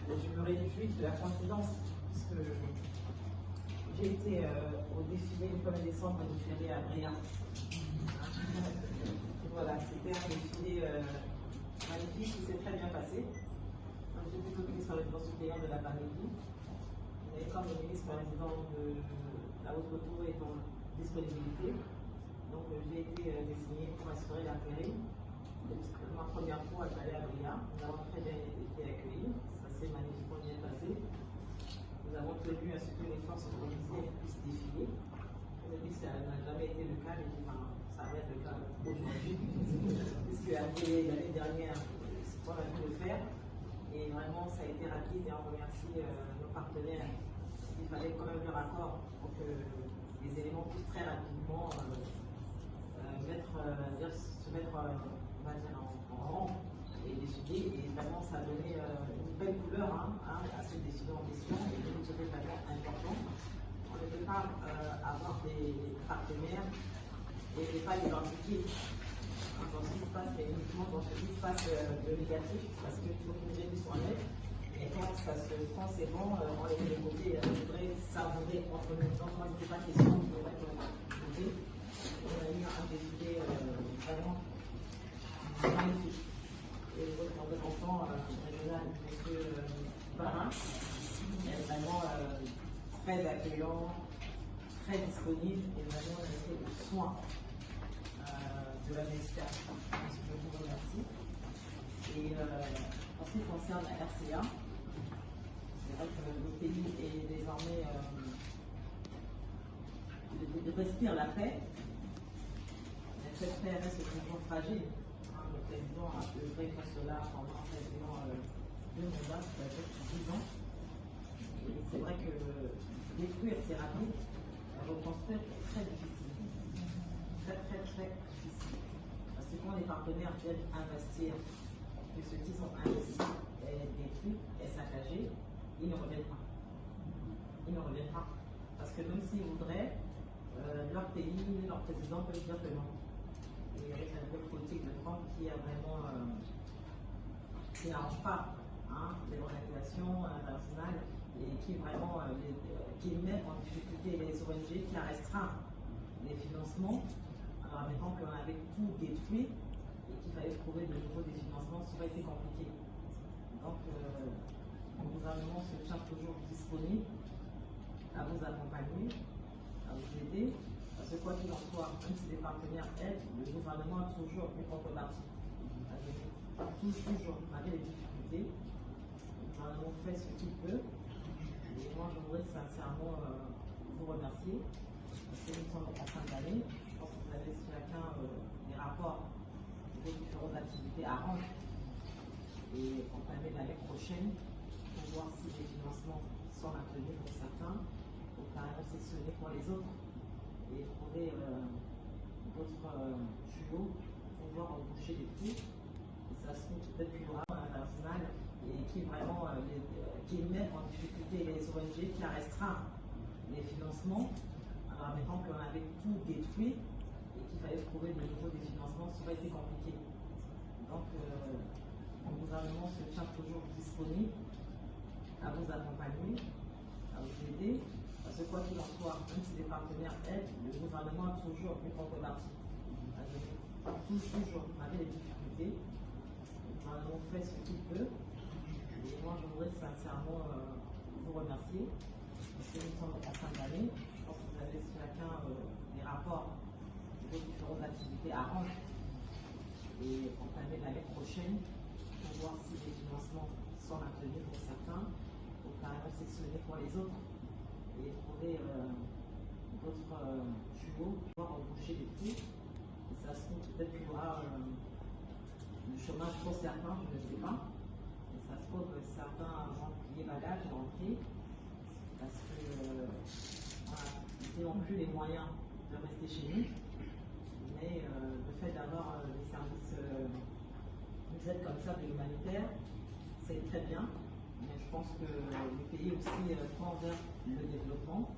je me réjouis de la coïncidence, puisque j'ai été au défilé du 1er décembre différé à Bréa. Voilà, c'était un défilé magnifique qui s'est très bien passé. J'ai plutôt ministre résident suppléant de la Pamélie. Mais comme le ministre résident de la Haute-Coteau est en disponibilité, donc j'ai été désigné pour assurer l'intérim. Ma première fois à aller à Bréa, nous avons très bien été accueillis, ça s'est magnifiquement bien passé. Nous avons tenu à ce que les forces policières puissent défiler. Je me dis que ça n'a jamais été le cas, mais ça va être le cas aujourd'hui, puisque l'année dernière, on a pu le faire, et vraiment ça a été rapide, et on remercie nos partenaires. Il fallait quand même leur accord pour que les éléments puissent très rapidement se mettre on va dire, en rang et décider, et vraiment ça a donné une belle couleur à ce décision en question, et donc c'était vraiment important. On ne peut pas avoir des partenaires et ne pas identifier dans ce qui se passe, mais uniquement dans ce qui se passe de négatif, parce qu'il faut que les gens soient nets. Et quand c'est bon, on les met de côté, on voudrait savourer entre nous. Donc moi, je n'étais pas question de mettre de côté. On a eu un défilé vraiment magnifique. Et votre représentant régional, M. Barin, est vraiment très accueillant, très disponible, et vraiment resté au soin de l'administration. Je vous remercie. Et en ce qui concerne la RCA, c'est vrai que le pays est désormais respire la paix. Mais cette paix reste toujours fragile. Le président a œuvré pour cela pendant quasiment 2 mandats, c'est-à-dire 10 ans. Et c'est vrai que détruire c'est rapide, reconstruire est très difficile. Très difficile. Parce que quand les partenaires viennent investir, que ceux qui sont investis est détruit, est saccagé, ils ne reviennent pas. Ils ne reviennent pas. Parce que même s'ils voudraient, leur pays, leur président peut dire que non. Et avec la nouvelle politique de Trump qui a vraiment qui n'arrange pas les organisations internationales et qui vraiment qui met en difficulté les ONG, qui a restreint les financements, alors admettons qu'on avait tout détruit et qu'il fallait trouver de nouveau des financements, ça aurait été compliqué. Donc le gouvernement se tient toujours disponible à vous accompagner, à vous aider, parce que quoi qu'il en soit, même si les partenaires aident, le gouvernement a toujours une contrepartie. Toujours, malgré les difficultés, le gouvernement fait ce qu'il peut. Et moi, je voudrais sincèrement vous remercier, parce que nous sommes en fin d'année. Je pense que vous avez chacun des rapports des différentes activités à rendre et entamer l'année prochaine pour voir si les financements sont maintenus pour certains, ou carrément sectionnés pour les autres, et trouver d'autres tuyaux pour pouvoir embaucher les prix. Et ça se trouve peut-être plus grave à l'international, et qui vraiment qui met en difficulté les ONG, qui a restreint les financements, alors admettons qu'on avait tout détruit et qu'il fallait trouver de nouveau des financements, ça aurait été compliqué. Donc le gouvernement se tient toujours disponible à vous accompagner, à vous aider, parce que quoi qu'il en soit, même si les partenaires aident, le gouvernement a toujours une contrepartie. Toujours, malgré les difficultés, le gouvernement fait ce qu'il peut. Et moi, je voudrais sincèrement vous remercier, parce que nous sommes en fin d'année. Je pense que vous avez chacun des rapports des différentes activités à rendre et entamer l'année prochaine pour voir si les financements sont maintenus pour certains, ou carrément sectionnés pour les autres, et trouver d'autres tuyaux pour pouvoir embaucher les prix. Et ça se trouve peut-être qu'il y aura le chômage pour certains, je ne sais pas. Et ça se trouve que certains vont plier bagage et rentrer, parce que ils n'ont plus les moyens de rester chez nous. Mais le fait d'avoir des services, des aides comme ça, de l'humanitaire, c'est très bien. Mais je pense que le pays aussi tend vers le développement.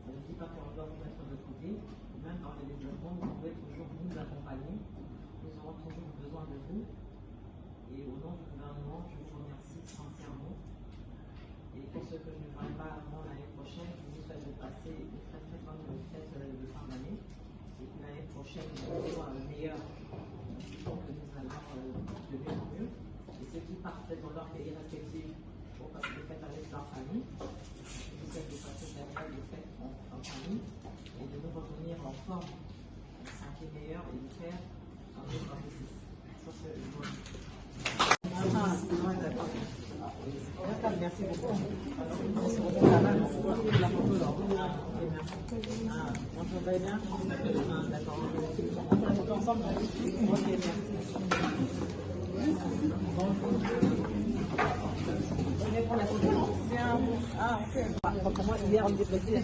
Ça ne dit pas qu'on doit vous mettre de côté. Même dans le développement, vous pouvez toujours nous accompagner. Nous aurons toujours besoin de vous. Et au nom du gouvernement, je vous remercie sincèrement pour ce que je ne ferai pas avant l'année prochaine, je vous souhaite de passer une très très bonne fête de fin d'année. Et que l'année prochaine, nous soit meilleure, donc que nous allons de mieux en mieux. Et ceux qui partent dans leur pays respectif pour passer des fêtes avec leur famille, je vous souhaite de passer cette période de fête en famille et de nous revenir en forme, santé meilleure et de faire un autre exercice. Sur ce, je vous remercie. Merci beaucoup. Merci beaucoup. La photo là. Merci. On travaille bien. D'accord. On fait la photo ensemble. Ok, merci. On est pour la photo. Ah, ok. Pour moi, hier, on était petits.